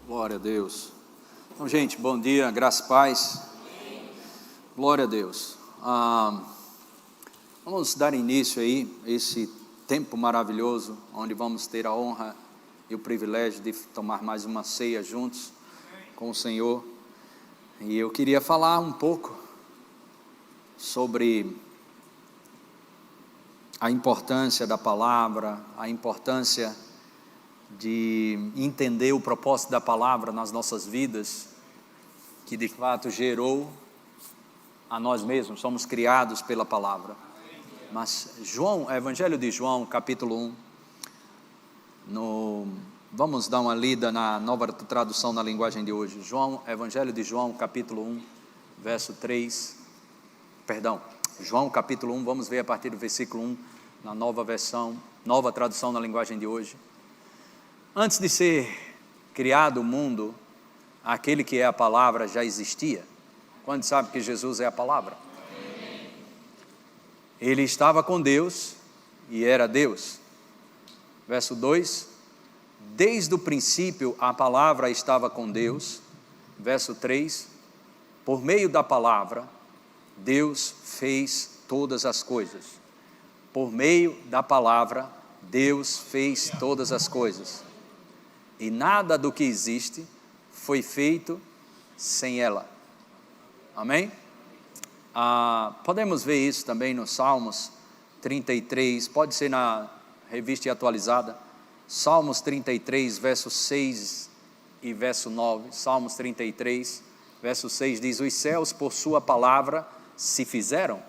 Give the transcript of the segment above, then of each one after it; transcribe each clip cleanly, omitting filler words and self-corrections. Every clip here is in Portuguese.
Glória a Deus. Então, gente, bom dia, graça e paz. Glória a Deus. Vamos dar início aí a esse tempo maravilhoso, onde vamos ter a honra e o privilégio de tomar mais uma ceia juntos com o Senhor. E eu queria falar um pouco sobre a importância da palavra, a importância de entender o propósito da palavra nas nossas vidas, que de fato gerou a nós mesmos, somos criados pela palavra. Mas Evangelho de João, capítulo 1, vamos dar uma lida na nova tradução na linguagem de hoje. Evangelho de João, capítulo 1, verso 3, João capítulo 1, vamos ver a partir do versículo 1, na nova versão, nova tradução na linguagem de hoje. Antes de ser criado o mundo, aquele que é a palavra já existia. Quando sabe que Jesus é a palavra? Ele estava com Deus e era Deus. Verso 2, desde o princípio a palavra estava com Deus. Verso 3, por meio da palavra, Deus fez todas as coisas. Por meio da palavra, Deus fez todas as coisas. E nada do que existe foi feito sem ela. Amém? Podemos ver isso também no Salmos 33, pode ser na revista atualizada, Salmos 33, verso 6 e verso 9, Salmos 33, verso 6 diz, os céus por sua palavra se fizeram,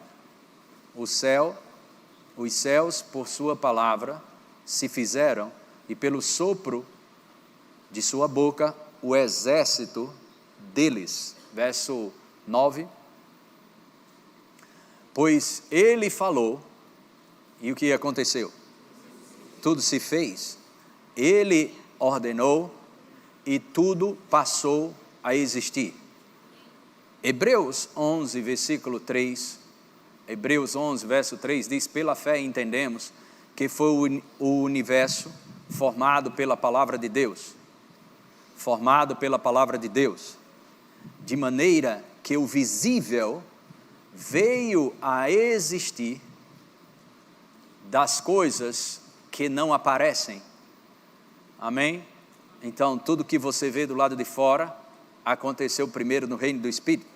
os céus por sua palavra se fizeram, e pelo sopro de sua boca o exército deles. Verso 9, pois ele falou, e o que aconteceu? Tudo se fez. Ele ordenou e tudo passou a existir. Hebreus 11, versículo 3, Hebreus 11, verso 3 diz, pela fé entendemos que foi o universo formado pela palavra de Deus, de maneira que o visível veio a existir das coisas que não aparecem. Amém? Então, tudo que você vê do lado de fora, aconteceu primeiro no reino do Espírito.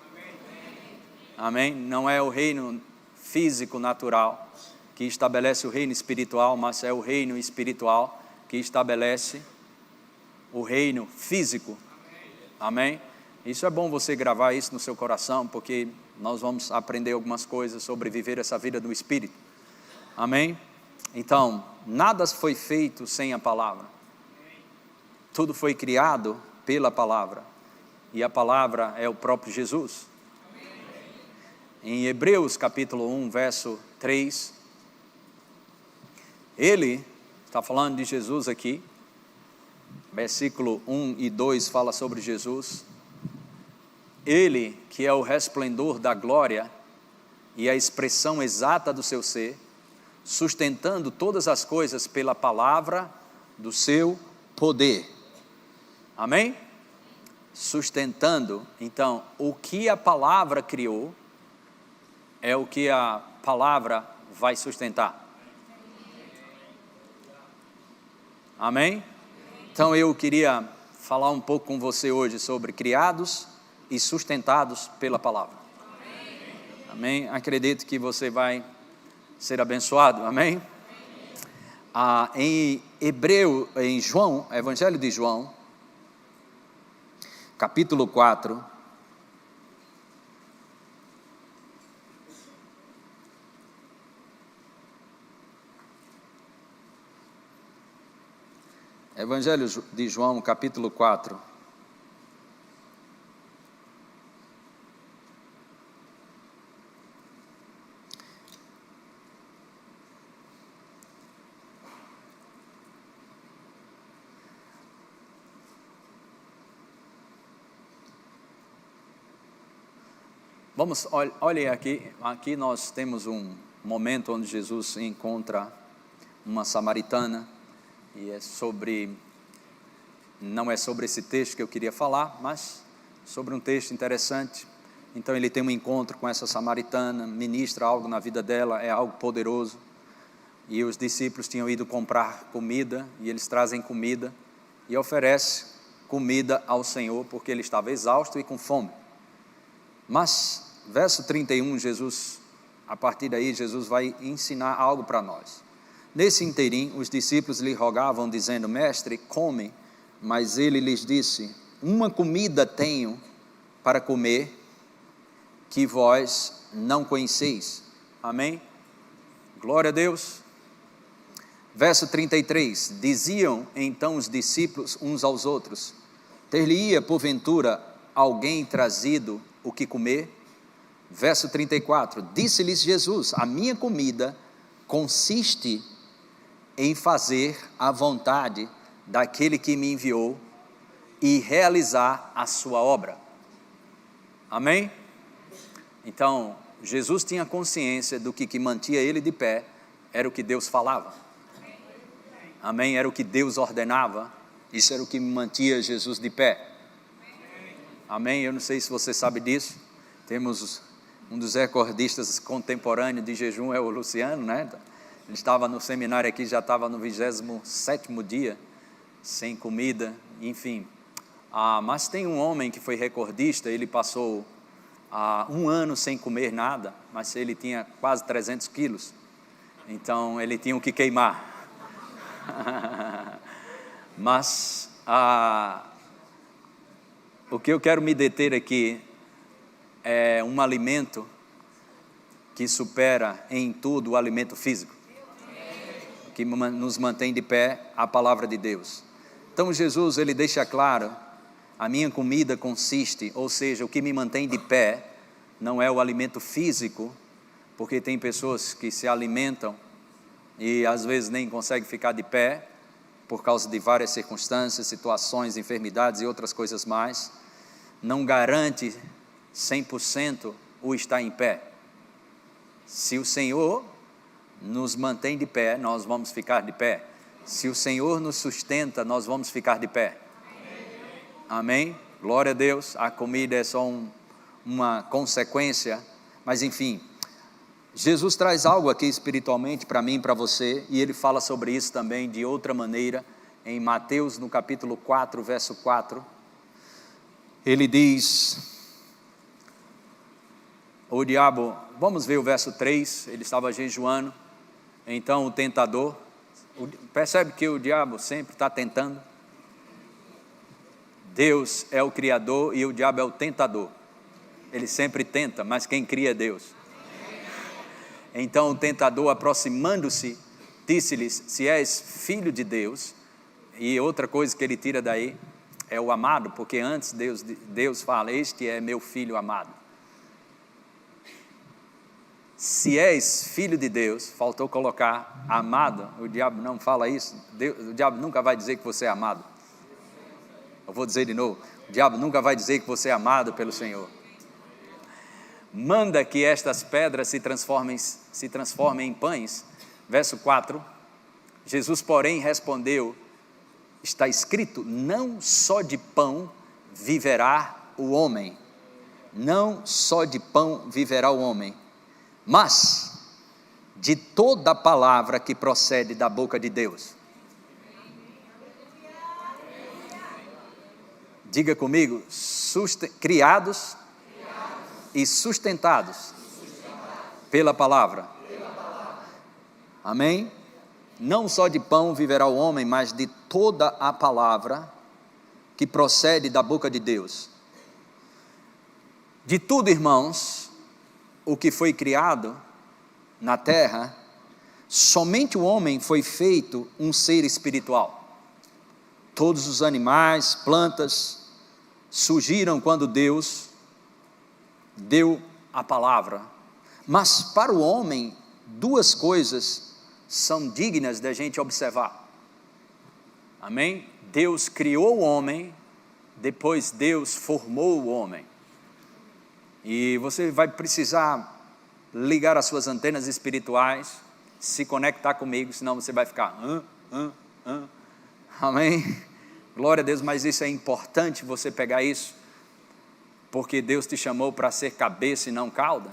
Amém? Não é o reino físico natural que estabelece o reino espiritual, mas é o reino espiritual que estabelece o reino físico. Amém? Isso é bom você gravar isso no seu coração, porque nós vamos aprender algumas coisas sobre viver essa vida do Espírito. Amém? Então, nada foi feito sem a palavra. Tudo foi criado pela palavra. E a palavra é o próprio Jesus. Em Hebreus capítulo 1, verso 3, ele está falando de Jesus aqui. Versículo 1 e 2 fala sobre Jesus. Ele, que é o resplendor da glória e a expressão exata do seu ser, sustentando todas as coisas pela palavra do seu poder. Amém? Sustentando, então, o que a palavra criou, é o que a palavra vai sustentar. Amém? Então eu queria falar um pouco com você hoje sobre criados e sustentados pela palavra. Amém? Acredito que você vai ser abençoado. Amém? Em Evangelho de João, capítulo 4, Evangelho de João, capítulo 4. Olhem aqui nós temos um momento onde Jesus encontra uma samaritana, e é sobre Não é sobre esse texto que eu queria falar, mas sobre um texto interessante. Então ele tem um encontro com essa samaritana, ministra algo na vida dela, é algo poderoso. E os discípulos tinham ido comprar comida, e eles trazem comida, e oferece comida ao Senhor, porque ele estava exausto e com fome. Mas, verso 31, a partir daí, Jesus vai ensinar algo para nós. Nesse inteirinho, os discípulos lhe rogavam, dizendo: Mestre, come. Mas ele lhes disse: uma comida tenho para comer, que vós não conheceis. Amém? Glória a Deus. Verso 33, diziam então os discípulos uns aos outros: ter-lhe-ia porventura alguém trazido o que comer? Verso 34, disse-lhes Jesus: a minha comida consiste em fazer a vontade daquele que me enviou e realizar a sua obra. Amém? Então, Jesus tinha consciência do que mantinha ele de pé, era o que Deus falava. Amém? Era o que Deus ordenava, isso era o que mantinha Jesus de pé. Amém? Eu não sei se você sabe disso, temos um dos recordistas contemporâneos de jejum, é o Luciano, né? Ele estava no seminário aqui, já estava no 27º dia, sem comida, enfim. Mas tem um homem que foi recordista, ele passou 1 ano sem comer nada, mas ele tinha quase 300 quilos, então ele tinha o que queimar. Mas o que eu quero me deter aqui é um alimento que supera em tudo o alimento físico, que nos mantém de pé, a palavra de Deus. Então Jesus, ele deixa claro: a minha comida consiste, ou seja, o que me mantém de pé não é o alimento físico, porque tem pessoas que se alimentam e às vezes nem conseguem ficar de pé, por causa de várias circunstâncias, situações, enfermidades e outras coisas mais. Não garante 100% o estar em pé. Se o Senhor nos mantém de pé, nós vamos ficar de pé. Se o Senhor nos sustenta, nós vamos ficar de pé. Amém? Glória a Deus. A comida é só uma consequência, mas enfim, Jesus traz algo aqui espiritualmente para mim e para você, e ele fala sobre isso também de outra maneira, em Mateus no capítulo 4, verso 4, ele diz, o diabo, vamos ver o verso 3, ele estava jejuando, então o tentador, percebe que o diabo sempre está tentando? Deus é o criador e o diabo é o tentador, ele sempre tenta, mas quem cria é Deus. Então o tentador, aproximando-se, disse-lhes: se és filho de Deus, e outra coisa que ele tira daí, é o amado, porque antes Deus fala: este é meu filho amado. Se és filho de Deus, faltou colocar amado, o diabo não fala isso, o diabo nunca vai dizer que você é amado. Eu vou dizer de novo, o diabo nunca vai dizer que você é amado pelo Senhor. Manda que estas pedras se transformem em pães. Verso 4, Jesus porém respondeu: está escrito, não só de pão viverá o homem, não só de pão viverá o homem, mas de toda a palavra que procede da boca de Deus. Diga comigo, criados e sustentados pela palavra. Amém? Não só de pão viverá o homem, mas de toda a palavra que procede da boca de Deus. De tudo, irmãos, o que foi criado na terra, somente o homem foi feito um ser espiritual. Todos os animais, plantas, surgiram quando Deus deu a palavra. Mas para o homem, duas coisas são dignas da gente observar. Amém? Deus criou o homem, depois Deus formou o homem. E você vai precisar ligar as suas antenas espirituais, se conectar comigo, senão você vai ficar, Amém? Glória a Deus, mas isso é importante você pegar isso, porque Deus te chamou para ser cabeça e não cauda.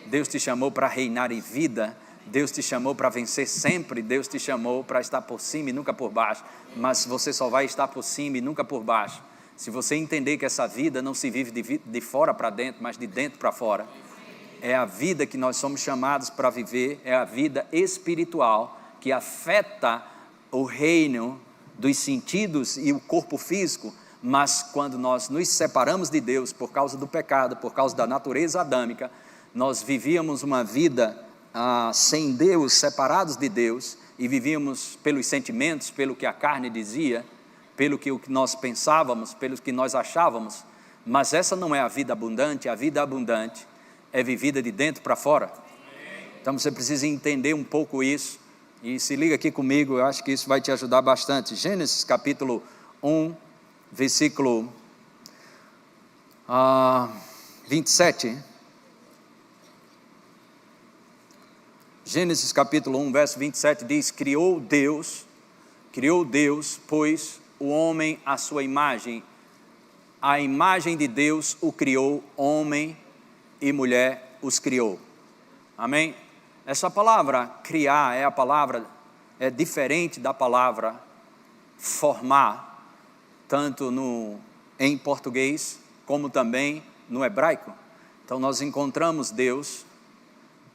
Deus te chamou para reinar em vida. Deus te chamou para vencer sempre. Deus te chamou para estar por cima e nunca por baixo. Mas você só vai estar por cima e nunca por baixo se você entender que essa vida não se vive de fora para dentro, mas de dentro para fora. É a vida que nós somos chamados para viver, é a vida espiritual que afeta o reino dos sentidos e o corpo físico. Mas quando nós nos separamos de Deus por causa do pecado, por causa da natureza adâmica, nós vivíamos uma vida sem Deus, separados de Deus, e vivíamos pelos sentimentos, pelo que a carne dizia, pelo que nós pensávamos, pelo que nós achávamos. Mas essa não é a vida abundante. A vida abundante é vivida de dentro para fora. Então você precisa entender um pouco isso, e se liga aqui comigo, eu acho que isso vai te ajudar bastante. Gênesis capítulo 1, versículo 27. Gênesis capítulo 1, verso 27 diz: criou Deus, pois, o homem à sua imagem. A imagem de Deus o criou, homem e mulher os criou. Amém? Essa palavra criar é diferente da palavra formar, tanto em português como também no hebraico. Então nós encontramos Deus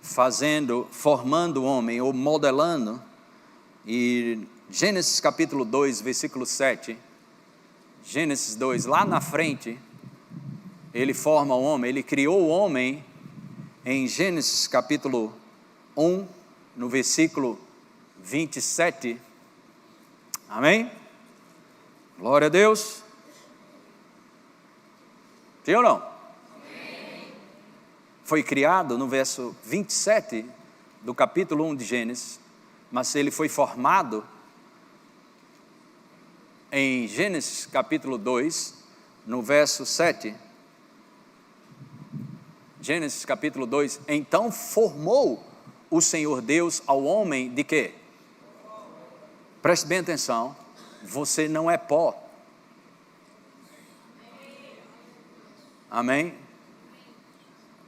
formando o homem ou modelando. E Gênesis capítulo 2, versículo 7, Gênesis 2, lá na frente, ele forma o homem, ele criou o homem em Gênesis capítulo 1, no versículo 27, amém? Glória a Deus. Sim ou não? Amém. Foi criado no verso 27 do capítulo 1 de Gênesis, mas ele foi formado em Gênesis capítulo 2, no verso 7. Gênesis capítulo 2, então formou o Senhor Deus ao homem de quê? Preste bem atenção, você não é pó. Amém?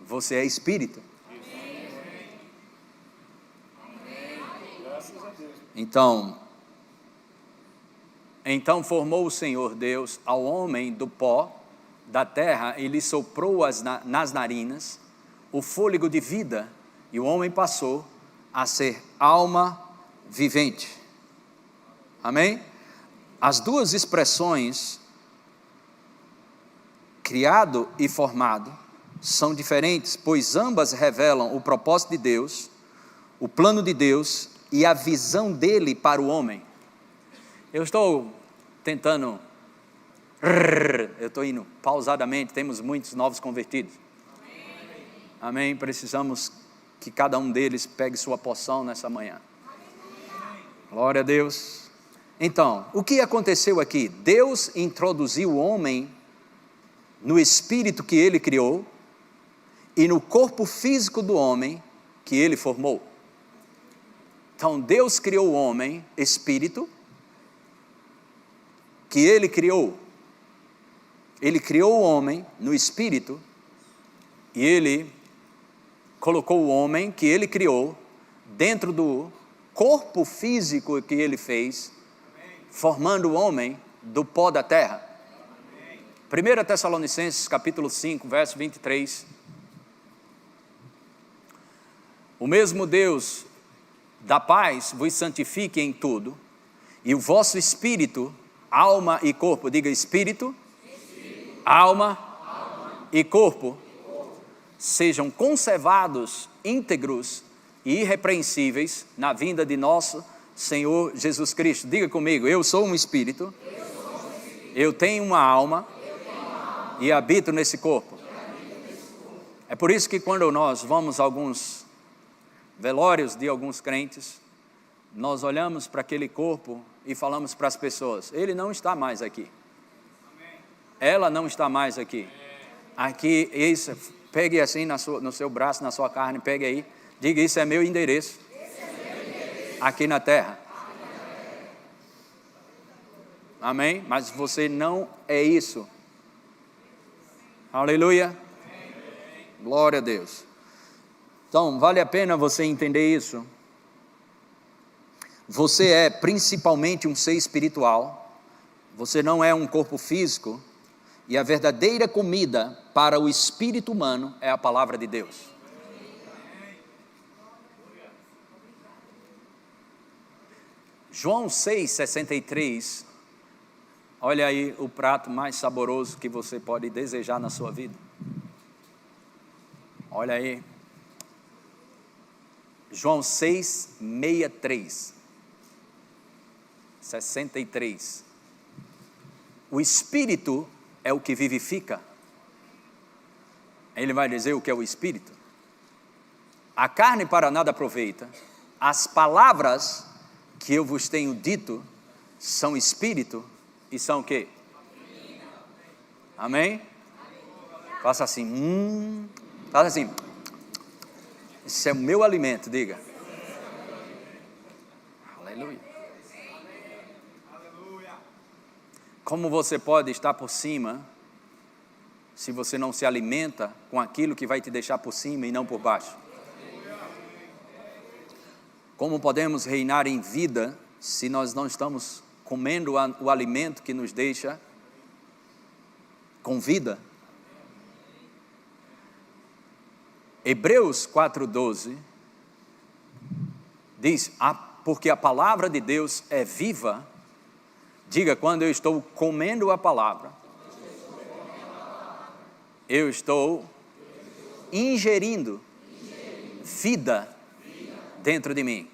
Você é espírito. Então formou o Senhor Deus ao homem do pó da terra e lhe soprou nas narinas o fôlego de vida, e o homem passou a ser alma vivente. Amém? As duas expressões, criado e formado, são diferentes, pois ambas revelam o propósito de Deus, o plano de Deus e a visão dele para o homem. Eu estou tentando, eu estou indo pausadamente, temos muitos novos convertidos. Amém? Precisamos que cada um deles pegue sua porção nessa manhã. Glória a Deus. Então, o que aconteceu aqui? Deus introduziu o homem no espírito que ele criou e no corpo físico do homem que ele formou. Então Deus criou o homem, espírito, que ele criou. Ele criou o homem no espírito e ele colocou o homem que ele criou dentro do corpo físico que ele fez, formando o homem do pó da terra. 1 Tessalonicenses capítulo 5, verso 23. O mesmo Deus da paz vos santifique em tudo, e o vosso espírito, alma e corpo, diga espírito, alma e corpo, sejam conservados íntegros e irrepreensíveis na vinda de nosso Senhor Jesus Cristo. Diga comigo, eu sou um espírito, eu tenho uma alma e habito nesse corpo. É por isso que quando nós vamos a alguns velórios de alguns crentes, nós olhamos para aquele corpo e falamos para as pessoas, ele não está mais aqui. Ela não está mais aqui. Aqui, isso, pegue assim no seu braço, na sua carne, pegue aí, diga, isso é meu endereço. Aqui na terra. Amém? Mas você não é isso. Aleluia. Glória a Deus. Então, vale a pena você entender isso. Você é principalmente um ser espiritual. Você não é um corpo físico. E a verdadeira comida para o espírito humano é a palavra de Deus. João 6,63. Olha aí o prato mais saboroso que você pode desejar na sua vida. Olha aí. João 6,63. 63. O Espírito é o que vivifica. Ele vai dizer o que é o Espírito. A carne para nada aproveita. As palavras que eu vos tenho dito são Espírito e são o quê? Amém? Faça assim. Faça assim. Esse é o meu alimento, diga. Aleluia. Como você pode estar por cima se você não se alimenta com aquilo que vai te deixar por cima e não por baixo? Como podemos reinar em vida se nós não estamos comendo o alimento que nos deixa com vida? Hebreus 4,12 diz, porque a palavra de Deus é viva. Diga, quando eu estou comendo a palavra, eu estou ingerindo vida dentro de mim.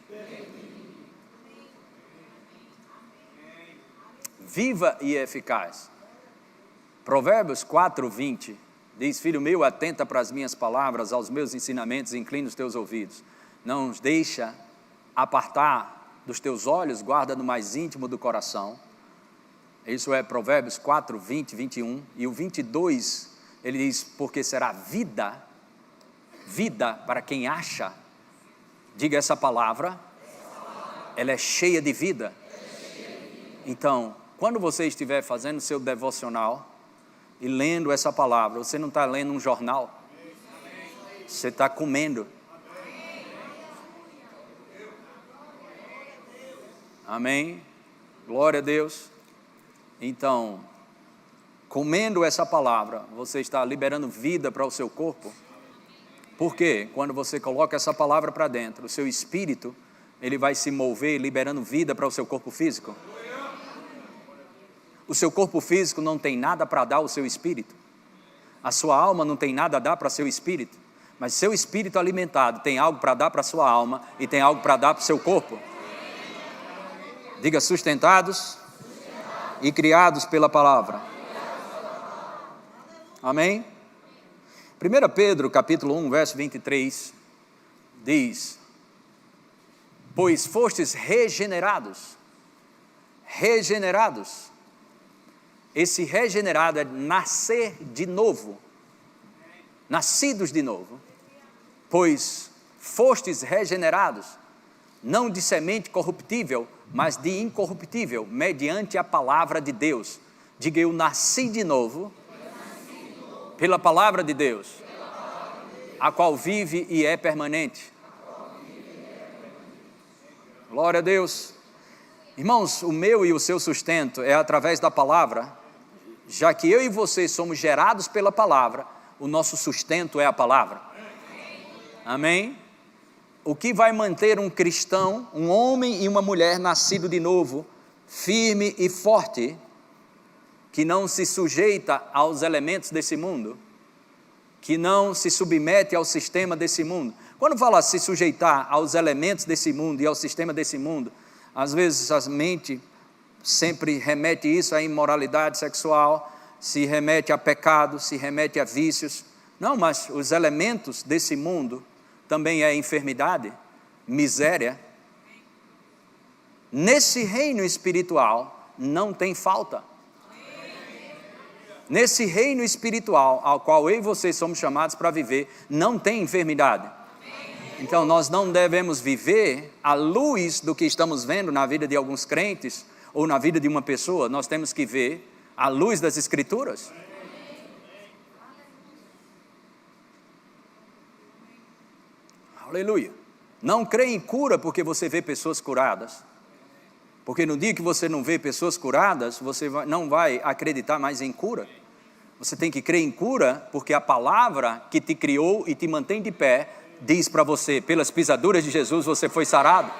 Viva e eficaz. Provérbios 4,20 diz, filho meu, atenta para as minhas palavras, aos meus ensinamentos, inclina os teus ouvidos. Não os deixa apartar dos teus olhos, guarda no mais íntimo do coração. Isso é Provérbios 4, 20, 21. E o 22, ele diz, porque será vida para quem acha. Diga essa palavra, ela é cheia de vida. Então, quando você estiver fazendo seu devocional e lendo essa palavra, você não está lendo um jornal, você está comendo. Amém? Glória a Deus. Então, comendo essa palavra, você está liberando vida para o seu corpo. Por quê? Quando você coloca essa palavra para dentro, o seu espírito, ele vai se mover liberando vida para o seu corpo físico. O seu corpo físico não tem nada para dar ao seu espírito. A sua alma não tem nada a dar para seu espírito. Mas seu espírito alimentado tem algo para dar para a sua alma e tem algo para dar para o seu corpo. Diga, sustentados e criados pela palavra. Amém? 1 Pedro capítulo 1, verso 23, diz, pois fostes regenerados. Esse regenerado é nascer de novo, nascidos de novo, pois fostes regenerados, não de semente corruptível, mas de incorruptível, mediante a palavra de Deus. Diga, eu nasci de novo, pela palavra de Deus, a qual vive e é permanente. Glória a Deus. Irmãos, o meu e o seu sustento é através da palavra, já que eu e você somos gerados pela palavra, o nosso sustento é a palavra. Amém? O que vai manter um cristão, um homem e uma mulher nascido de novo, firme e forte, que não se sujeita aos elementos desse mundo, que não se submete ao sistema desse mundo. Quando fala se sujeitar aos elementos desse mundo e ao sistema desse mundo, às vezes a mente sempre remete isso à imoralidade sexual, se remete a pecado, se remete a vícios. Não, mas os elementos desse mundo também é enfermidade, miséria. Nesse reino espiritual não tem falta. Nesse reino espiritual ao qual eu e você somos chamados para viver, não tem enfermidade. Então nós não devemos viver à luz do que estamos vendo na vida de alguns crentes, ou na vida de uma pessoa, nós temos que ver à luz das Escrituras. Aleluia. Não crê em cura porque você vê pessoas curadas. Porque no dia que você não vê pessoas curadas, você não vai acreditar mais em cura. Você tem que crer em cura porque a palavra que te criou e te mantém de pé diz para você, pelas pisaduras de Jesus você foi sarado.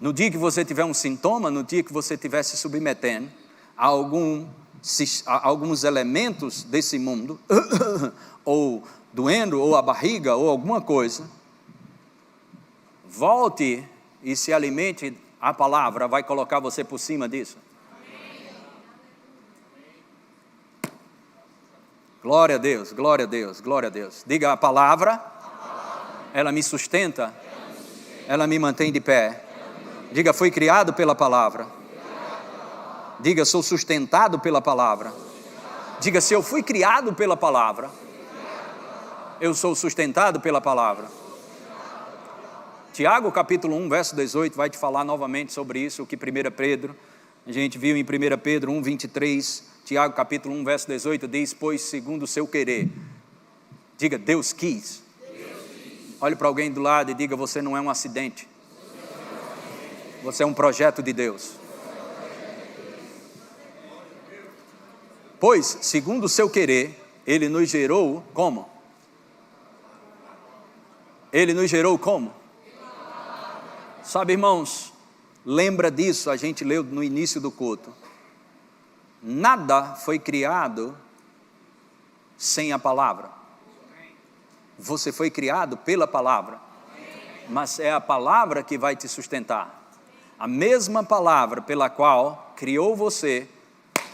No dia que você tiver um sintoma, no dia que você estiver se submetendo a alguns elementos desse mundo, ou doendo, ou a barriga, ou alguma coisa, volte e se alimente, a palavra vai colocar você por cima disso. Glória a Deus, glória a Deus, glória a Deus. Diga, a palavra, ela me sustenta, ela me mantém de pé. Diga, fui criado pela palavra. Diga, sou sustentado pela palavra. Diga, se eu fui criado pela palavra, eu sou sustentado pela palavra. Tiago capítulo 1, verso 18, vai te falar novamente sobre isso, o que 1 Pedro, a gente viu em 1 Pedro 1, 23, Tiago capítulo 1, verso 18, diz, pois segundo o seu querer. Diga, Deus quis. Olhe para alguém do lado e diga, você não é um acidente. Você é um projeto de Deus. Pois, segundo o seu querer, Ele nos gerou como? Ele nos gerou como? Sabe, irmãos, lembra disso, a gente leu no início do culto. Nada foi criado sem a palavra. Você foi criado pela palavra, mas é a palavra que vai te sustentar. A mesma palavra pela qual criou você,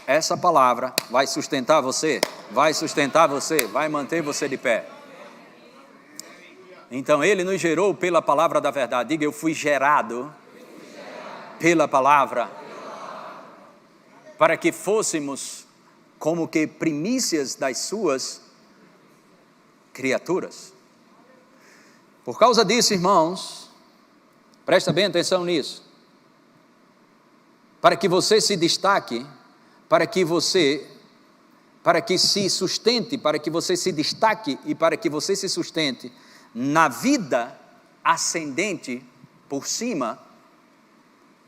essa palavra vai sustentar você, vai manter você de pé. Então Ele nos gerou pela palavra da verdade. Diga, eu fui gerado pela palavra, para que fôssemos como que primícias das suas criaturas. Por causa disso, irmãos, presta bem atenção nisso. Para que você se destaque, para que se sustente, para que você se destaque e para que você se sustente na vida ascendente por cima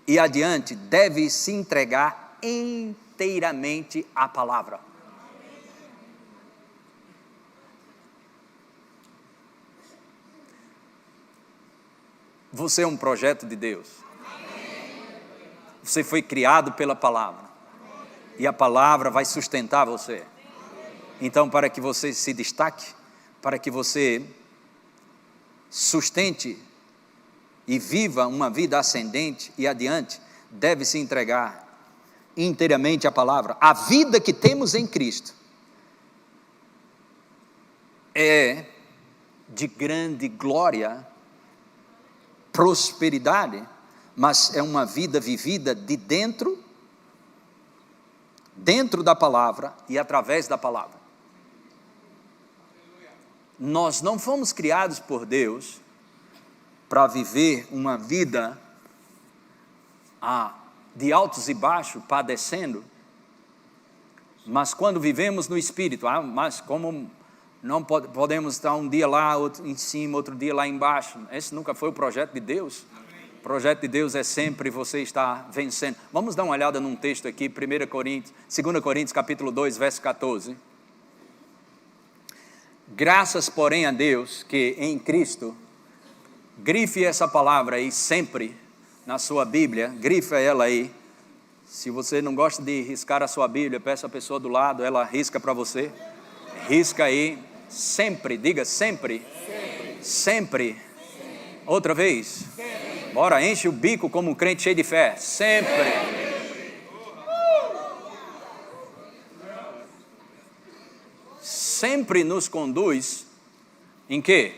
e adiante, deve se entregar inteiramente à palavra. Você é um projeto de Deus. Você foi criado pela palavra. E a palavra vai sustentar você. Então, para que você se destaque, para que você sustente e viva uma vida ascendente e adiante, deve se entregar inteiramente à palavra. A vida que temos em Cristo é de grande glória, prosperidade, mas é uma vida vivida de dentro da palavra e através da palavra. Nós não fomos criados por Deus para viver uma vida de altos e baixos, padecendo, mas quando vivemos no Espírito, mas como não podemos estar um dia lá, outro em cima, outro dia lá embaixo, esse nunca foi o projeto de Deus. O projeto de Deus é sempre você estar vencendo. Vamos dar uma olhada num texto aqui, 2 Coríntios capítulo 2, verso 14. Graças, porém, a Deus que em Cristo, grife essa palavra aí sempre na sua Bíblia, grifa ela aí. Se você não gosta de riscar a sua Bíblia, peça a pessoa do lado, ela risca para você. Risca aí, sempre, diga sempre. Sempre. Outra vez. Bora, enche o bico como um crente cheio de fé. Sempre. Sempre nos conduz em quê?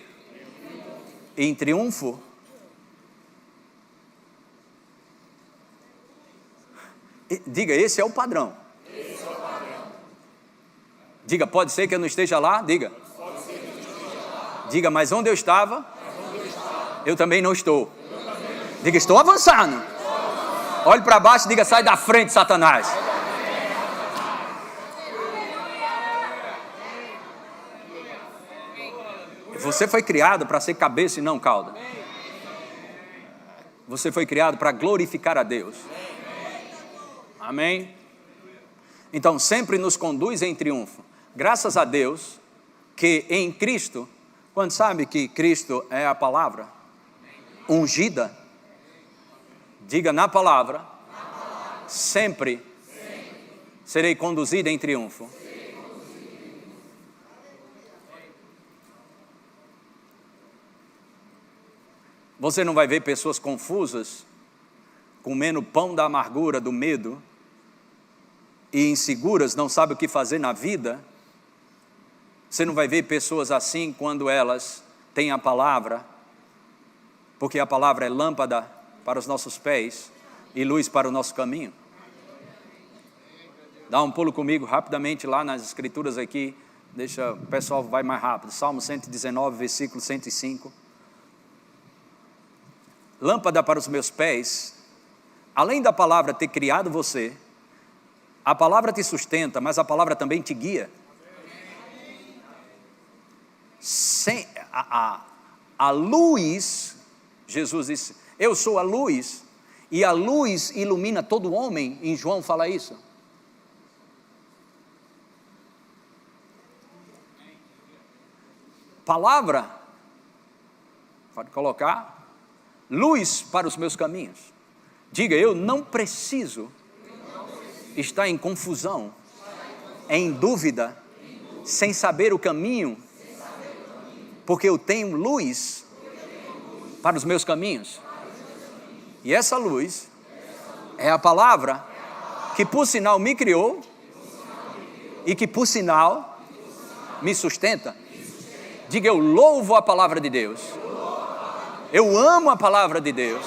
Em triunfo. Diga, esse é o padrão. Diga, pode ser que eu não esteja lá? Diga. Diga, mas onde eu estava, eu também não estou. Diga, estou avançando. Olhe para baixo e diga, sai da frente, Satanás. Você foi criado para ser cabeça e não cauda. Você foi criado para glorificar a Deus. Amém? Então, sempre nos conduz em triunfo. Graças a Deus, que em Cristo, quando sabe que Cristo é a palavra ungida, diga na palavra, sempre serei conduzido em triunfo. Você não vai ver pessoas confusas, comendo pão da amargura, do medo, e inseguras, não sabem o que fazer na vida. Você não vai ver pessoas assim quando elas têm a palavra, porque a palavra é lâmpada para os nossos pés e luz para o nosso caminho. Dá um pulo comigo rapidamente lá nas escrituras aqui, deixa o pessoal vai mais rápido. Salmo 119, versículo 105. Lâmpada para os meus pés, além da palavra ter criado você, a palavra te sustenta, mas a palavra também te guia. Sem, a luz, Jesus disse, eu sou a luz, e a luz ilumina todo homem, em João fala isso. Palavra, pode colocar, luz para os meus caminhos. Diga, eu não preciso estar em confusão, em dúvida, sem saber o caminho, porque eu tenho luz para os meus caminhos. E essa luz é a palavra que por sinal me criou e que por sinal me sustenta. Diga, eu louvo a palavra de Deus. Eu amo a palavra de Deus.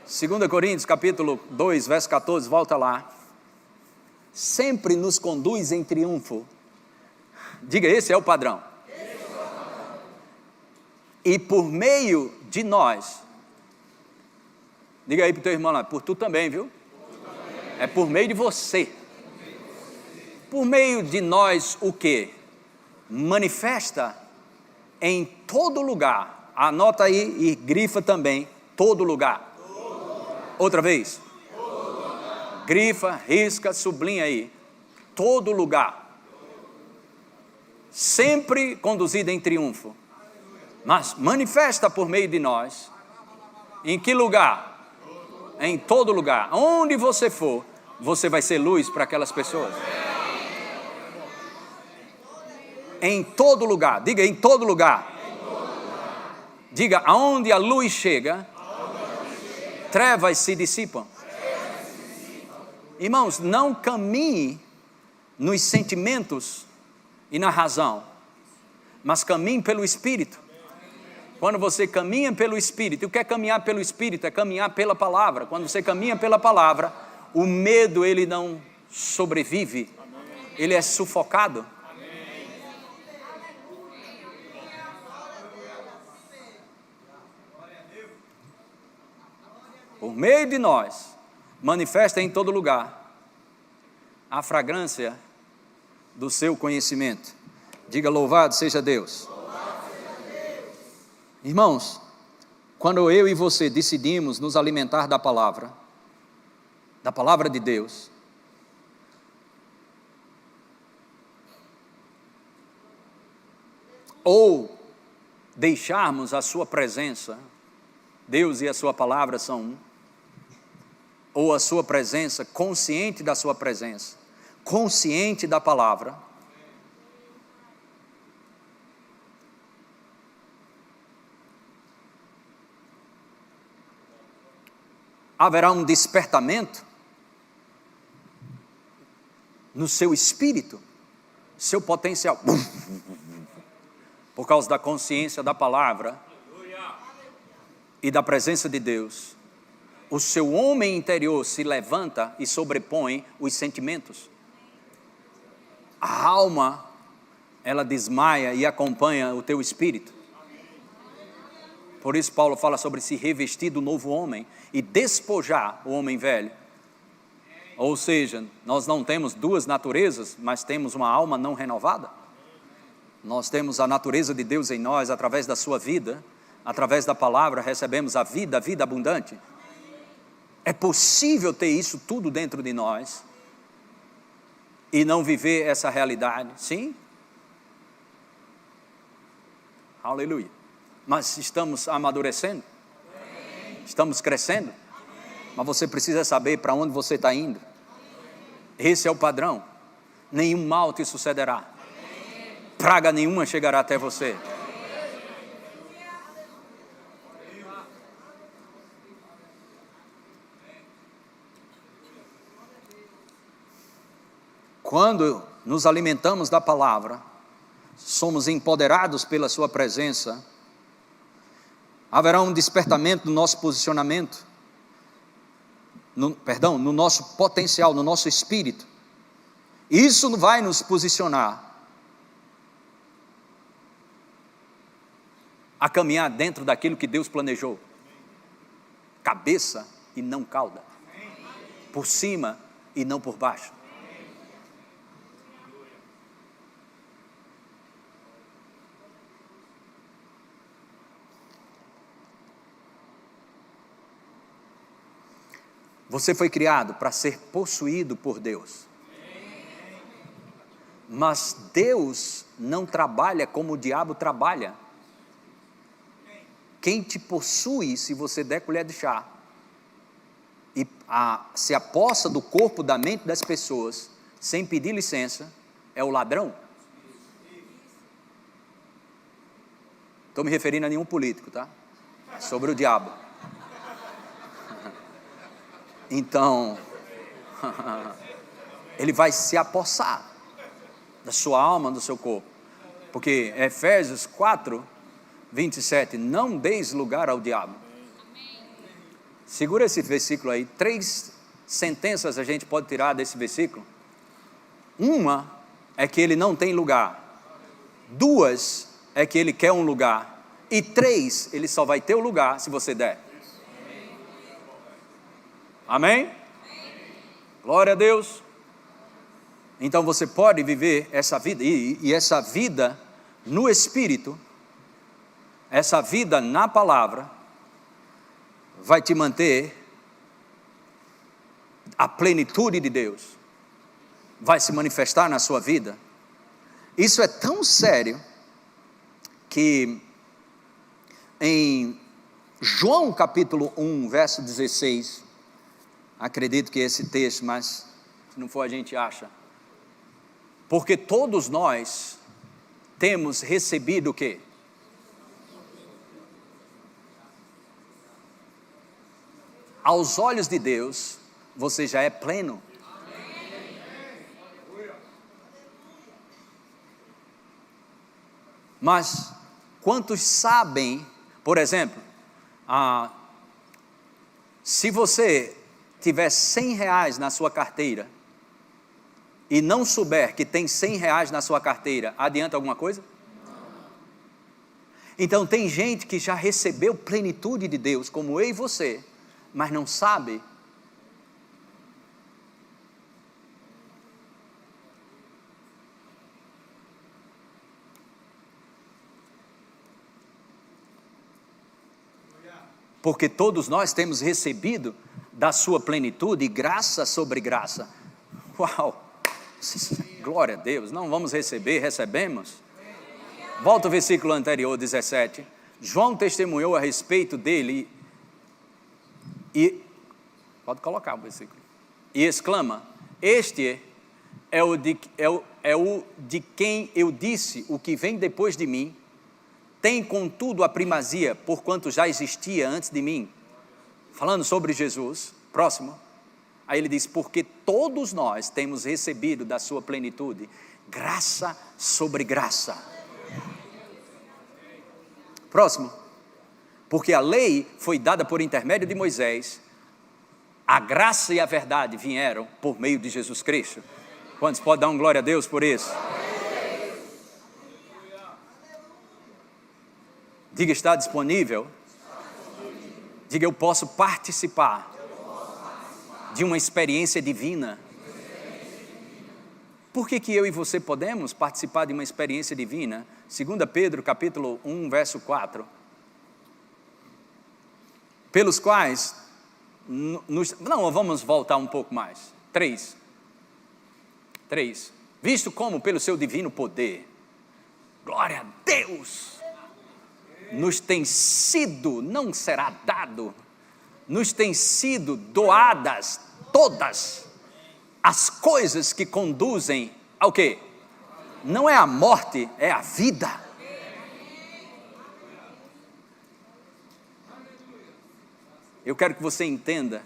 2 Coríntios capítulo 2, verso 14, volta lá. Sempre nos conduz em triunfo. Diga, esse é o padrão. E por meio de nós. Diga aí para o teu irmão lá, por tu também, viu? É por meio de você. Por meio de nós o quê? Manifesta em todo lugar. Anota aí e grifa também, todo lugar. Outra vez. Grifa, risca, sublinha aí. Todo lugar. Sempre conduzido em triunfo. Mas manifesta por meio de nós. Em que lugar? Em todo lugar. Onde você for, você vai ser luz para aquelas pessoas. Em todo lugar. Diga, em todo lugar. Diga, aonde a luz chega, trevas se dissipam. Irmãos, não caminhe nos sentimentos e na razão, mas caminhe pelo Espírito. Quando você caminha pelo Espírito, o que é caminhar pelo Espírito? É caminhar pela palavra. Quando você caminha pela palavra, o medo ele não sobrevive, ele é sufocado. Por meio de nós, manifesta em todo lugar a fragrância do seu conhecimento. Diga, louvado seja Deus. Irmãos, quando eu e você decidimos nos alimentar da palavra de Deus, ou deixarmos a sua presença, Deus e a sua palavra são um, ou a sua presença, consciente da sua presença, consciente da palavra, haverá um despertamento no seu espírito, seu potencial, por causa da consciência da palavra e da presença de Deus. O seu homem interior se levanta e sobrepõe os sentimentos. A alma, ela desmaia e acompanha o teu espírito. Por isso Paulo fala sobre se revestir do novo homem e despojar o homem velho. Ou seja, nós não temos duas naturezas, mas temos uma alma não renovada. Nós temos a natureza de Deus em nós, através da sua vida, através da palavra recebemos a vida abundante. É possível ter isso tudo dentro de nós e não viver essa realidade, sim? Aleluia. Mas estamos amadurecendo? Estamos crescendo? Mas você precisa saber para onde você está indo. Esse é o padrão. Nenhum mal te sucederá. Praga nenhuma chegará até você. Quando nos alimentamos da palavra, somos empoderados pela sua presença, haverá um despertamento do nosso posicionamento, no nosso potencial, no nosso espírito. Isso vai nos posicionar a caminhar dentro daquilo que Deus planejou. Cabeça e não cauda. Por cima e não por baixo. Você foi criado para ser possuído por Deus. Mas Deus não trabalha como o diabo trabalha. Quem te possui, se você der colher de chá, e se apossa do corpo, da mente das pessoas, sem pedir licença, é o ladrão. Estou me referindo a nenhum político, tá? Sobre o diabo. Então, ele vai se apossar da sua alma, do seu corpo. Porque Efésios 4, 27, não deis lugar ao diabo. Segura esse versículo aí. 3 sentenças a gente pode tirar desse versículo. Uma é que ele não tem lugar. 2 é que ele quer um lugar. E 3, ele só vai ter o lugar se você der. Amém? Glória a Deus. Então você pode viver essa vida, e essa vida no Espírito, essa vida na palavra, vai te manter a plenitude de Deus, vai se manifestar na sua vida. Isso é tão sério, que em João capítulo 1, verso 16, acredito que é esse texto, mas se não for a gente acha. Porque todos nós temos recebido o quê? Aos olhos de Deus, você já é pleno. Mas quantos sabem, por exemplo, se você tiver R$100 na sua carteira e não souber que tem R$100 na sua carteira, adianta alguma coisa? Então tem gente que já recebeu plenitude de Deus, como eu e você, mas não sabe. Porque todos nós temos recebido da sua plenitude, graça sobre graça. Uau! Glória a Deus. Não vamos receber, recebemos. Volta ao versículo anterior, 17. João testemunhou a respeito dele e pode colocar o versículo. E exclama: este é o de quem eu disse: o que vem depois de mim tem contudo a primazia, porquanto já existia antes de mim. Falando sobre Jesus, próximo. Aí ele diz: porque todos nós temos recebido da sua plenitude, graça sobre graça. Próximo. Porque a lei foi dada por intermédio de Moisés, a graça e a verdade vieram por meio de Jesus Cristo. Quantos podem dar um glória a Deus por isso? Diga: está disponível Diga, eu posso participar de uma experiência divina. Por que eu e você podemos participar de uma experiência divina? 2 Pedro, capítulo 1, verso 4. Pelos quais, não, vamos voltar um pouco mais. 3. Visto como pelo seu divino poder, glória a Deus, nos tem sido, não será dado, nos tem sido doadas todas as coisas que conduzem ao quê? Não é a morte, é a vida. Eu quero que você entenda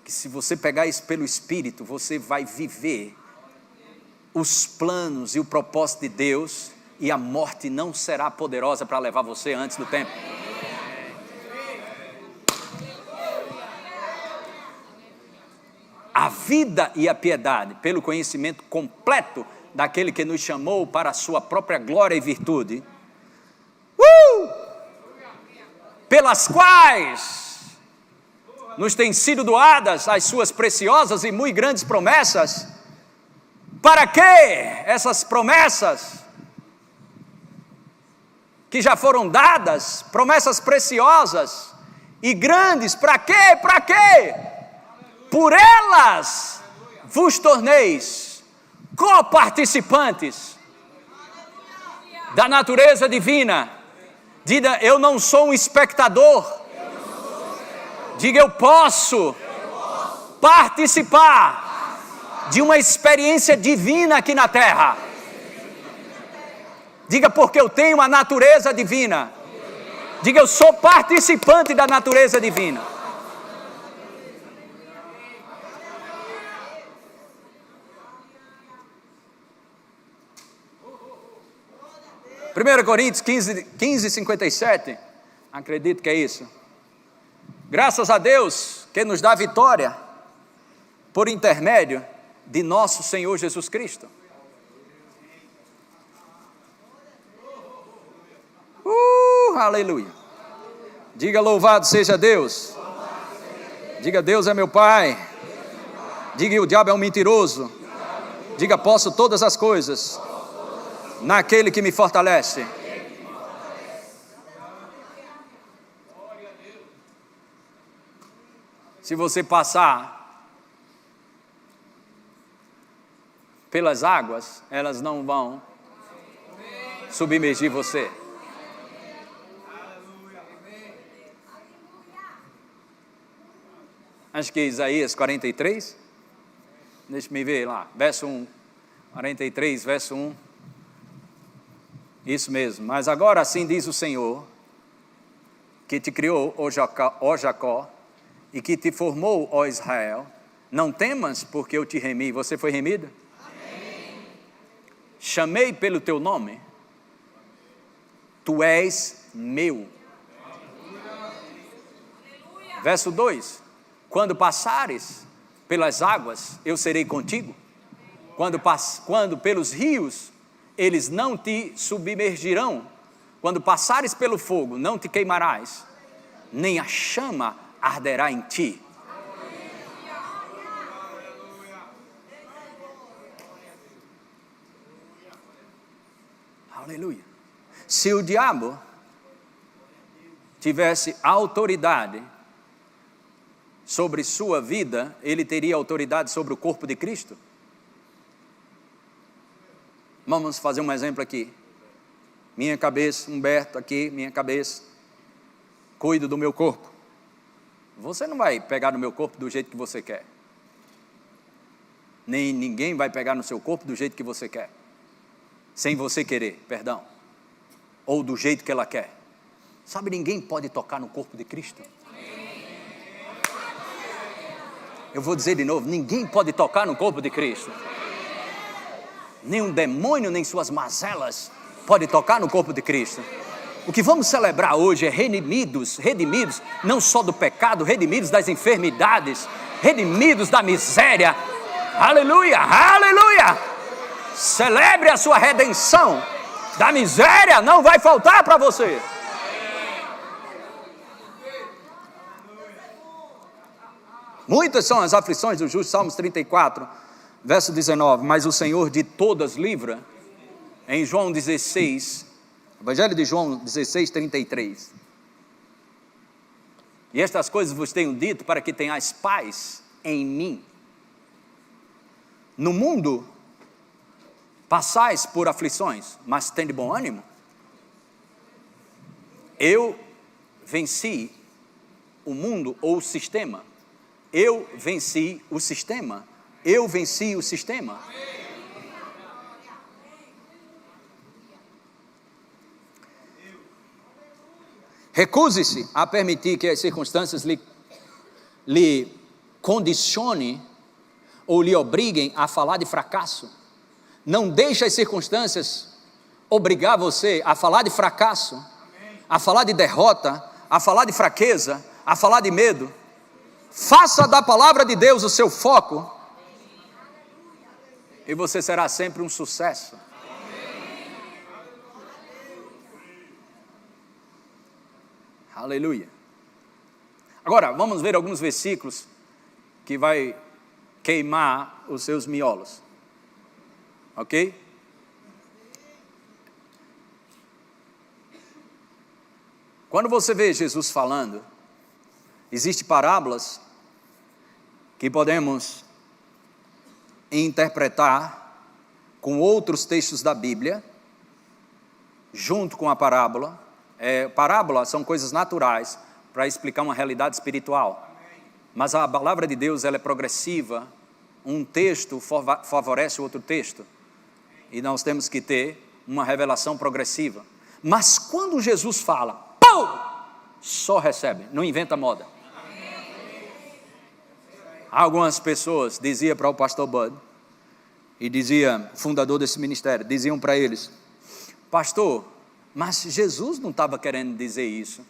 que se você pegar isso pelo Espírito, você vai viver os planos e o propósito de Deus, e a morte não será poderosa para levar você antes do tempo. A vida e a piedade, pelo conhecimento completo daquele que nos chamou para a sua própria glória e virtude, pelas quais nos têm sido doadas as suas preciosas e muito grandes promessas. Para que essas promessas que já foram dadas, promessas preciosas e grandes, para quê? Para quê? Por elas vos torneis coparticipantes da natureza divina. Diga, eu não sou um espectador. Diga, eu posso participar de uma experiência divina aqui na terra. Diga, porque eu tenho a natureza divina. Diga, eu sou participante da natureza divina. Primeiro Coríntios 15, 57, acredito que é isso. Graças a Deus que nos dá vitória por intermédio de nosso Senhor Jesus Cristo. Aleluia. Diga, louvado seja Deus. Diga, Deus é meu Pai. Diga, o diabo é um mentiroso. Diga, posso todas as coisas naquele que me fortalece. Se você passar pelas águas, elas não vão submergir você. Acho que Isaías 43, deixa-me ver lá, verso 1, 43, verso 1, isso mesmo. Mas agora assim diz o Senhor, que te criou, ó Jacó, e que te formou, ó Israel, não temas, porque eu te remi. Você foi remido? Amém. Chamei pelo teu nome, tu és meu. Verso 2, quando passares pelas águas, eu serei contigo. Quando pelos rios, eles não te submergirão. Quando passares pelo fogo, não te queimarás, nem a chama arderá em ti. Aleluia. Se o diabo tivesse autoridade sobre sua vida, ele teria autoridade sobre o corpo de Cristo? Vamos fazer um exemplo aqui. Minha cabeça, Humberto aqui, minha cabeça, cuido do meu corpo. Você não vai pegar no meu corpo do jeito que você quer. Nem ninguém vai pegar no seu corpo do jeito que você quer. Sem você querer, perdão. Ou do jeito que ela quer. Sabe, ninguém pode tocar no corpo de Cristo. Eu vou dizer de novo, ninguém pode tocar no corpo de Cristo. Nem um demônio, nem suas mazelas pode tocar no corpo de Cristo. O que vamos celebrar hoje é redimidos, não só do pecado, redimidos das enfermidades, redimidos da miséria. Aleluia, aleluia. Celebre a sua redenção. Da miséria não vai faltar para você. Muitas são as aflições do justo, Salmos 34, verso 19, mas o Senhor de todas livra, em João 16, Evangelho de João 16, 33. E estas coisas vos tenho dito para que tenhais paz em mim. No mundo passais por aflições, mas tende bom ânimo. Eu venci o mundo ou o sistema. Eu venci o sistema. Eu venci o sistema. Recuse-se a permitir que as circunstâncias lhe condicione ou lhe obriguem a falar de fracasso. Não deixe as circunstâncias obrigar você a falar de fracasso, a falar de derrota, a falar de fraqueza, a falar de medo. Faça da palavra de Deus o seu foco e você será sempre um sucesso. Aleluia. Agora, vamos ver alguns versículos que vai queimar os seus miolos. Ok? Quando você vê Jesus falando, existem parábolas que podemos interpretar com outros textos da Bíblia, junto com a parábola. Parábola são coisas naturais para explicar uma realidade espiritual. Mas a palavra de Deus, ela é progressiva. Um texto favorece o outro texto. E nós temos que ter uma revelação progressiva. Mas quando Jesus fala, pum, só recebe, não inventa moda. Algumas pessoas diziam para o pastor Bud, e dizia, fundador desse ministério, diziam para eles, pastor, mas Jesus não estava querendo dizer isso.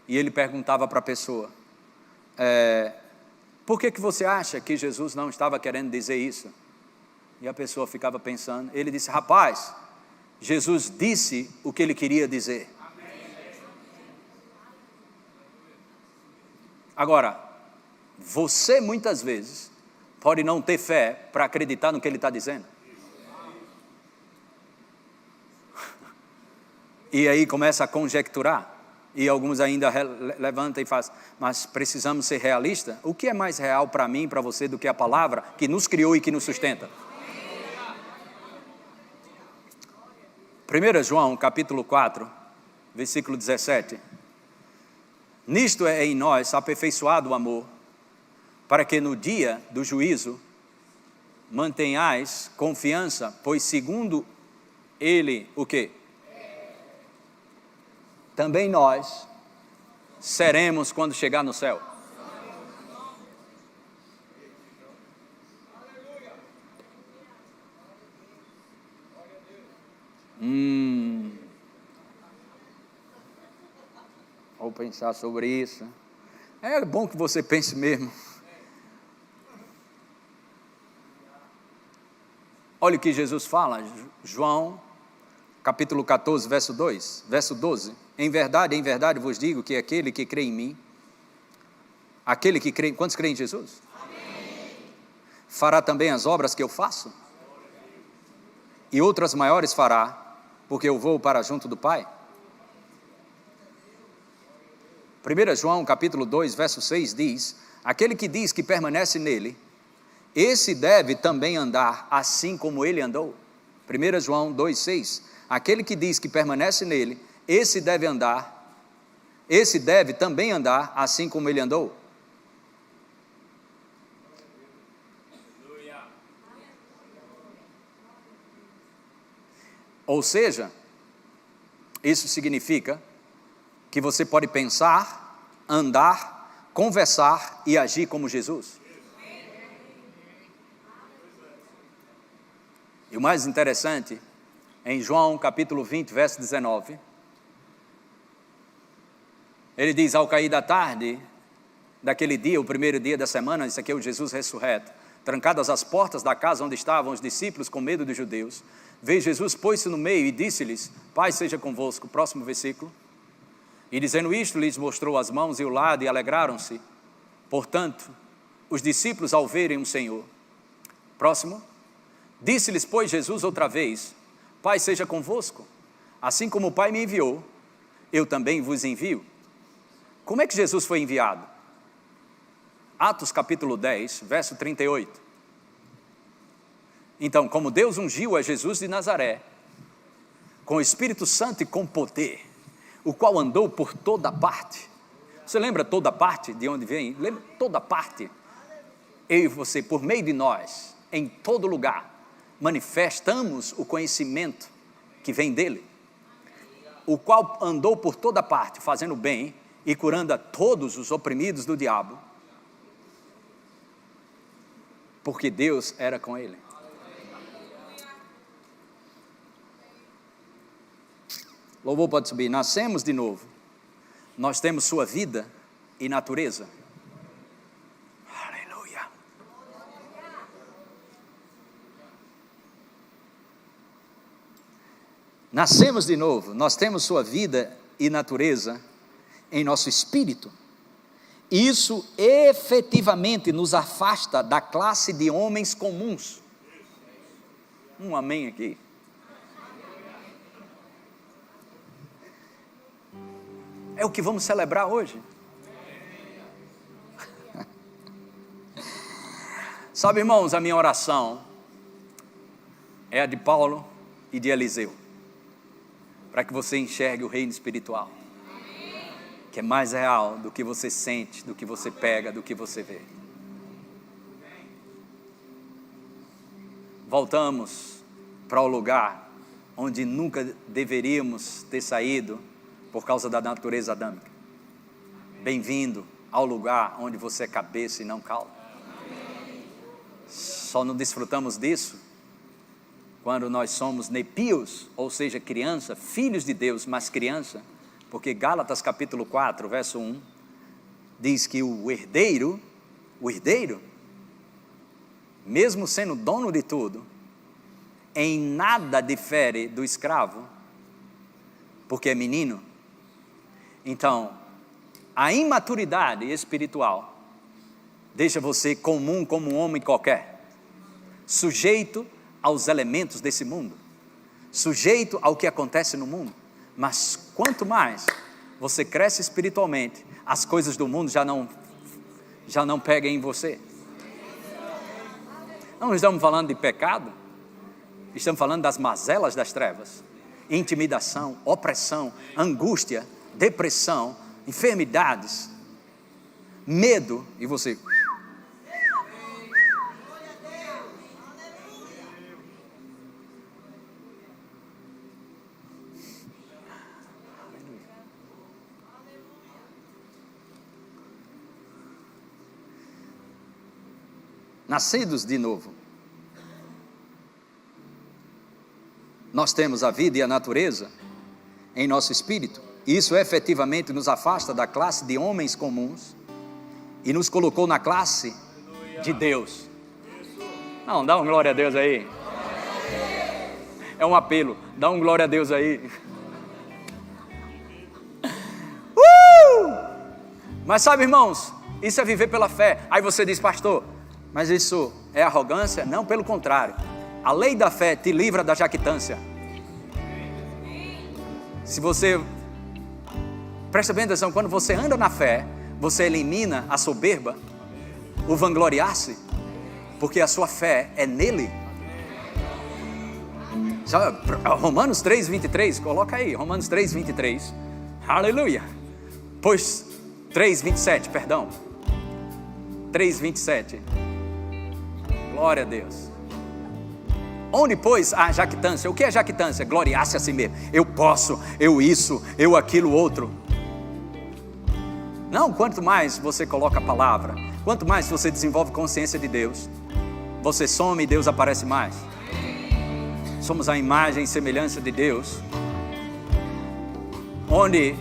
E ele perguntava para a pessoa, por que você acha que Jesus não estava querendo dizer isso? E a pessoa ficava pensando, ele disse, rapaz, Jesus disse o que ele queria dizer. Agora, você muitas vezes pode não ter fé para acreditar no que ele está dizendo. E aí começa a conjecturar. E alguns ainda levantam e fazem, mas precisamos ser realistas? O que é mais real para mim e para você do que a palavra que nos criou e que nos sustenta? 1 João capítulo 4, versículo 17. Nisto é em nós aperfeiçoado o amor, para que no dia do juízo mantenhais confiança, pois segundo ele, o quê? Também nós seremos quando chegar no céu. Vou pensar sobre isso. É bom que você pense mesmo. Olha o que Jesus fala, João, capítulo 14, verso 2, verso 12. Em verdade vos digo que aquele que crê em mim, aquele que crê, quantos creem em Jesus? Amém. Fará também as obras que eu faço, e outras maiores fará, porque eu vou para junto do Pai. 1 João capítulo 2, verso 6 diz, aquele que diz que permanece nele, esse deve também andar assim como ele andou. 1 João 2, 6, aquele que diz que permanece nele, esse deve também andar assim como ele andou. Ou seja, isso significa que você pode pensar, andar, conversar e agir como Jesus. E o mais interessante, em João capítulo 20, verso 19, ele diz, ao cair da tarde, daquele dia, o primeiro dia da semana, isso aqui é o Jesus ressurreto, trancadas as portas da casa onde estavam os discípulos com medo dos judeus, veio Jesus, pôs-se no meio e disse-lhes, paz seja convosco, próximo versículo, e dizendo isto, lhes mostrou as mãos e o lado e alegraram-se. Portanto, os discípulos ao verem o Senhor. Próximo. Disse-lhes, pois, Jesus outra vez: Pai seja convosco, assim como o Pai me enviou, eu também vos envio. Como é que Jesus foi enviado? Atos capítulo 10, verso 38. Então, como Deus ungiu a Jesus de Nazaré, com o Espírito Santo e com poder, o qual andou por toda parte. Você lembra toda parte de onde vem? Lembra toda parte? Eu e você, por meio de nós, em todo lugar, manifestamos o conhecimento que vem dele, o qual andou por toda parte, fazendo bem e curando a todos os oprimidos do diabo, porque Deus era com ele. Louvor pode subir. Nascemos de novo. Nós temos sua vida e natureza. Aleluia. Nascemos de novo. Nós temos sua vida e natureza em nosso espírito. Isso efetivamente nos afasta da classe de homens comuns. Um amém aqui. É o que vamos celebrar hoje. Sabe, irmãos, a minha oração é a de Paulo e de Eliseu, para que você enxergue o reino espiritual, que é mais real do que você sente, do que você pega, do que você vê. Voltamos para o lugar onde nunca deveríamos ter saído, por causa da natureza adâmica. Bem-vindo ao lugar onde você é cabeça e não cauda. Só não desfrutamos disso quando nós somos nepios, ou seja, criança, filhos de Deus, mas criança, porque Gálatas capítulo 4, verso 1, diz que o herdeiro, mesmo sendo dono de tudo, em nada difere do escravo, porque é menino. Então, a imaturidade espiritual deixa você comum como um homem qualquer, sujeito aos elementos desse mundo, sujeito ao que acontece no mundo. Mas quanto mais você cresce espiritualmente, as coisas do mundo já não pegam em você. Não estamos falando de pecado, estamos falando das mazelas das trevas, intimidação, opressão, angústia, depressão, enfermidades, medo, e você... Nascidos de novo, nós temos a vida e a natureza em nosso espírito. Isso efetivamente nos afasta da classe de homens comuns e nos colocou na classe de Deus. Não, dá um glória a Deus aí. É um apelo, dá um glória a Deus aí. Mas sabe, irmãos, isso é viver pela fé. Aí você diz, pastor, mas isso é arrogância? Não, pelo contrário. A lei da fé te livra da jactância. Se você... Presta bem atenção, quando você anda na fé, você elimina a soberba, o vangloriar-se, porque a sua fé é nele. Romanos 3:23, coloca aí, Romanos 3:23, aleluia. Pois, 3:27, perdão, 3:27, glória a Deus. Onde, pois, a jactância? O que é jactância? Gloriar-se a si mesmo. Eu posso, eu isso, eu aquilo, outro. Não, quanto mais você coloca a palavra, quanto mais você desenvolve consciência de Deus, você some e Deus aparece mais. Somos a imagem e semelhança de Deus. Onde,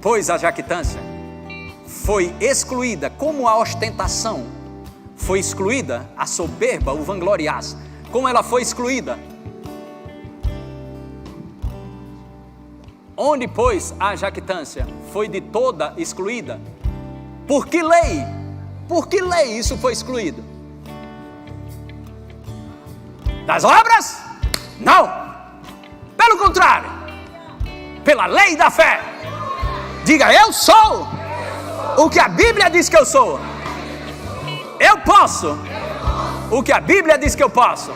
pois, a jactância foi excluída, como a ostentação foi excluída, a soberba, o vangloriar-se, como ela foi excluída. Onde, pois, a jactância foi de toda excluída. Por que lei? Por que lei isso foi excluído? Das obras? Não. Pelo contrário, pela lei da fé. Diga, eu sou o que a Bíblia diz que eu sou. Eu posso o que a Bíblia diz que eu posso.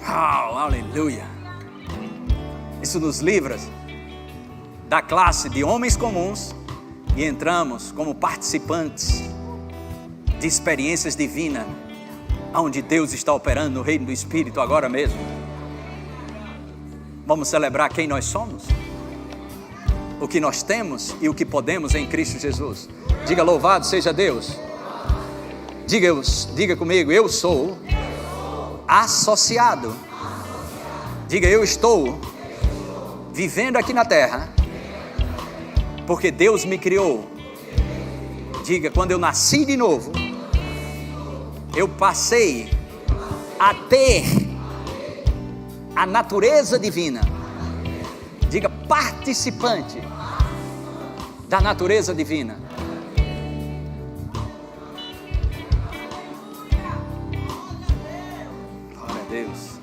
Oh, aleluia. Isso nos livra da classe de homens comuns e entramos como participantes de experiências divinas, onde Deus está operando no reino do Espírito agora mesmo. Vamos celebrar quem nós somos, o que nós temos e o que podemos em Cristo Jesus. Diga, louvado seja Deus. Diga comigo, eu sou associado. Diga, eu estou vivendo aqui na terra porque Deus me criou. Diga, quando eu nasci de novo, eu passei a ter a natureza divina. Diga, participante da natureza divina. Glória a Deus.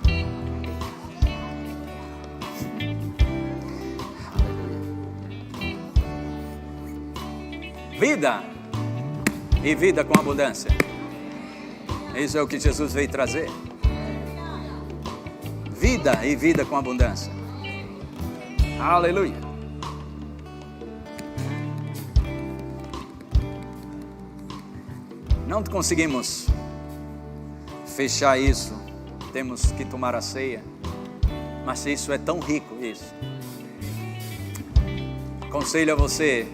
Vida e vida com abundância. Isso é o que Jesus veio trazer. Vida e vida com abundância. Aleluia. Não conseguimos fechar isso. Temos que tomar a ceia. Mas isso é tão rico, isso. Aconselho a você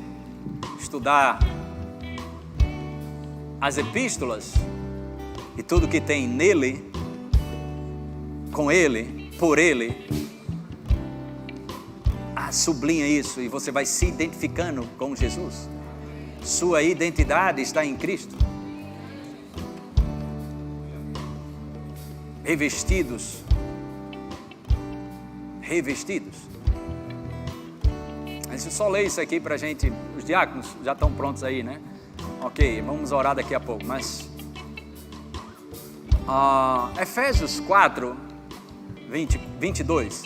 estudar as epístolas e tudo que tem nele, com ele, por ele. Sublinha isso e você vai se identificando com Jesus. Sua identidade está em Cristo. Revestidos. Deixa eu só ler isso aqui pra gente. Os diáconos já estão prontos aí, né? Ok, vamos orar daqui a pouco. Mas Efésios 4, 22.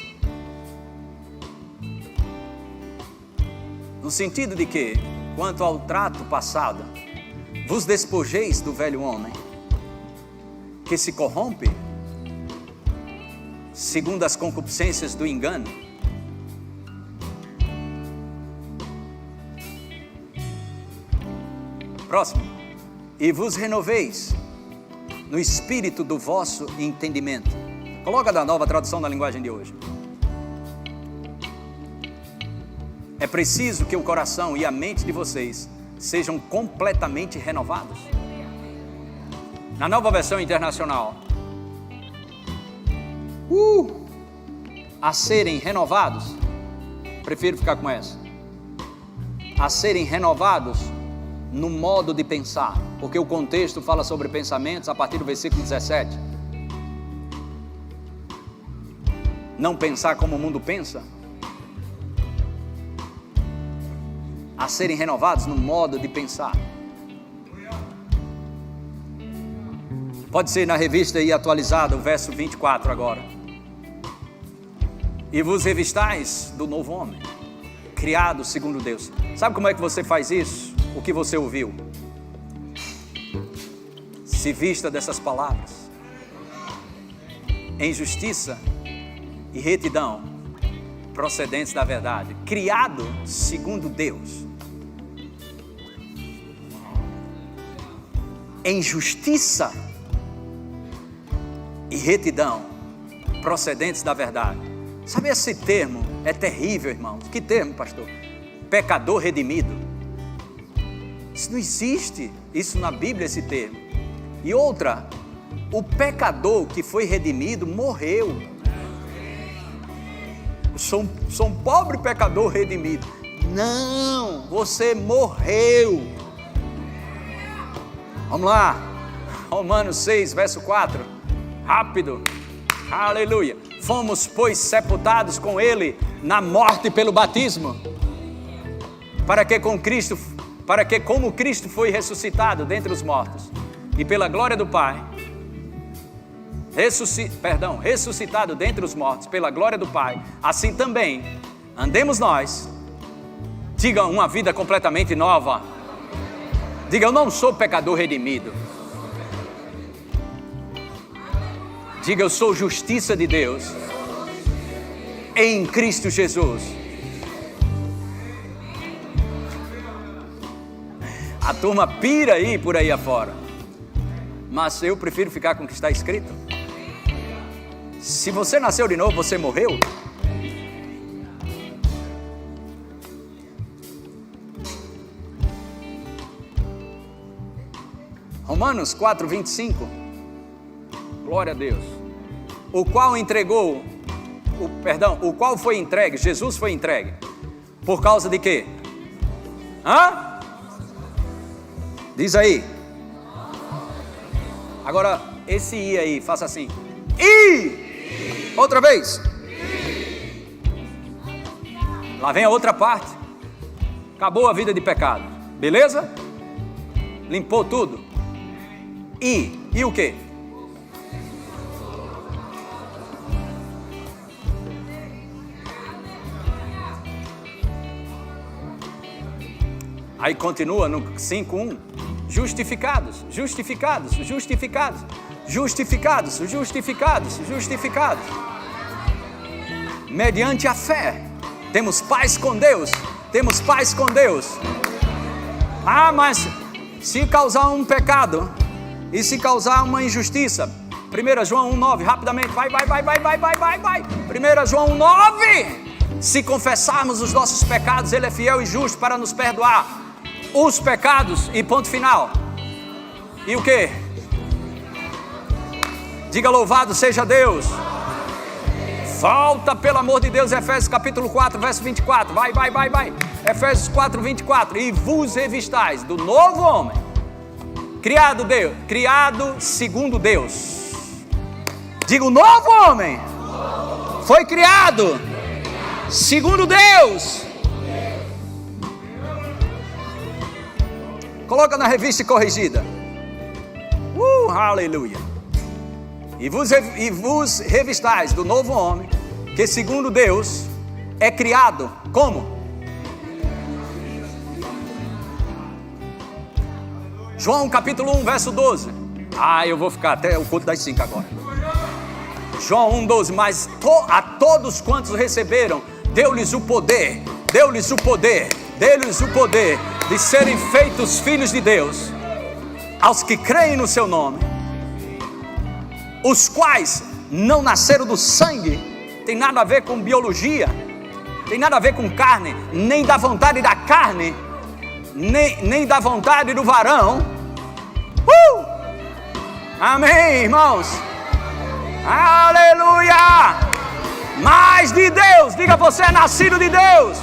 No sentido de que, quanto ao trato passado, vos despojeis do velho homem, que se corrompe segundo as concupiscências do engano. Próximo. E vos renoveis no espírito do vosso entendimento. Coloca da Nova Tradução da linguagem de hoje. É preciso que o coração e a mente de vocês sejam completamente renovados. Na Nova Versão Internacional, a serem renovados, prefiro ficar com essa, a serem renovados no modo de pensar, porque o contexto fala sobre pensamentos a partir do versículo 17. Não pensar como o mundo pensa, a serem renovados no modo de pensar. Pode ser na revista aí atualizada, o verso 24 agora. E vos revistais do novo homem, criado segundo Deus. Sabe como é que você faz isso? O que você ouviu? Se vista dessas palavras, em justiça e retidão, procedentes da verdade, criado segundo Deus, em justiça e retidão, procedentes da verdade. Sabe, esse termo é terrível, irmãos. Que termo, pastor? Pecador redimido. Isso não existe, isso na Bíblia, esse termo. E outra, o pecador que foi redimido morreu. Sou um pobre pecador redimido. Não, você morreu. Vamos lá, Romanos 6, verso 4, rápido, aleluia. Fomos, pois, sepultados com ele na morte pelo batismo, para que como Cristo foi ressuscitado dentre os mortos, e pela glória do Pai, ressuscitado dentre os mortos, pela glória do Pai, assim também andemos nós. Diga uma vida completamente nova. Diga, eu não sou pecador redimido. Diga, eu sou justiça de Deus em Cristo Jesus. A turma pira aí por aí afora, mas eu prefiro ficar com o que está escrito. Se você nasceu de novo, você morreu. Romanos 4:25. Glória a Deus. O qual foi entregue, Jesus foi entregue. Por causa de quê? Diz aí. Agora, esse I aí, faça assim. I! Outra vez. Lá vem a outra parte. Acabou a vida de pecado. Beleza? Limpou tudo. E o quê? Aí continua no 5:1. Justificados. Mediante a fé. Temos paz com Deus. Mas se causar um pecado e se causar uma injustiça, 1 João 1:9, rapidamente, vai. 1 João 1:9. Se confessarmos os nossos pecados, Ele é fiel e justo para nos perdoar os pecados e ponto final. E o que? Diga, louvado seja Deus. Volta, pelo amor de Deus, Efésios capítulo 4, verso 24. Vai. Efésios 4:24. E vos revistais do novo homem, criado segundo Deus. Diga, o novo homem foi criado segundo Deus. Coloca na revista corrigida. Aleluia. E vos revistais do novo homem, que segundo Deus é criado. Como? João capítulo 1, verso 12. Eu vou ficar até o culto das 5 agora. João 1:12. Mas a todos quantos receberam, deu-lhes o poder de serem feitos filhos de Deus, aos que creem no seu nome, os quais não nasceram do sangue. Tem nada a ver com biologia, tem nada a ver com carne, nem da vontade da carne, nem da vontade do varão. Amém, irmãos. Aleluia. Mas de Deus. Diga, você é nascido de Deus.